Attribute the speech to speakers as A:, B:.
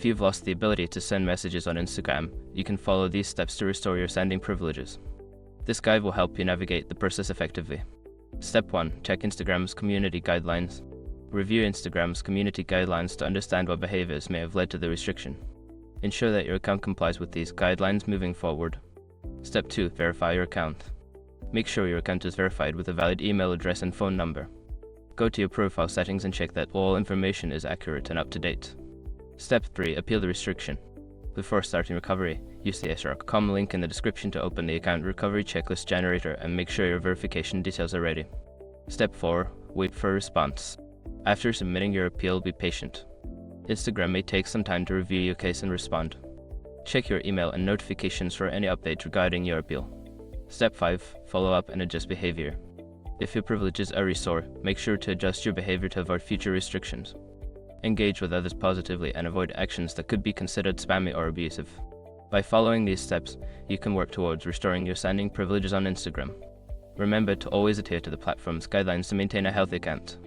A: you've lost the ability to send messages on Instagram, you can follow these steps to restore your sending privileges. This guide will help you navigate the process effectively. Step 1. Check Instagram's community guidelines. Review Instagram's community guidelines to understand what behaviors may have led to the restriction. Ensure that your account complies with these guidelines moving forward. Step 2. Verify your account. Make sure your account is verified with a valid email address and phone number. Go to your profile settings and check that all information is accurate and up to date. Step 3. Appeal the restriction. Before starting recovery, use the sr.com link in the description to open the account recovery checklist generator and make sure your verification details are ready. Step 4. Wait for a response. After submitting your appeal, be patient. Instagram may take some time to review your case and respond. Check your email and notifications for any updates regarding your appeal. Step 5. Follow up and adjust behavior. If your privileges are restored, make sure to adjust your behavior to avoid future restrictions. Engage with others positively and avoid actions that could be considered spammy or abusive. By following these steps, you can work towards restoring your sending privileges on Instagram. Remember to always adhere to the platform's guidelines to maintain a healthy account.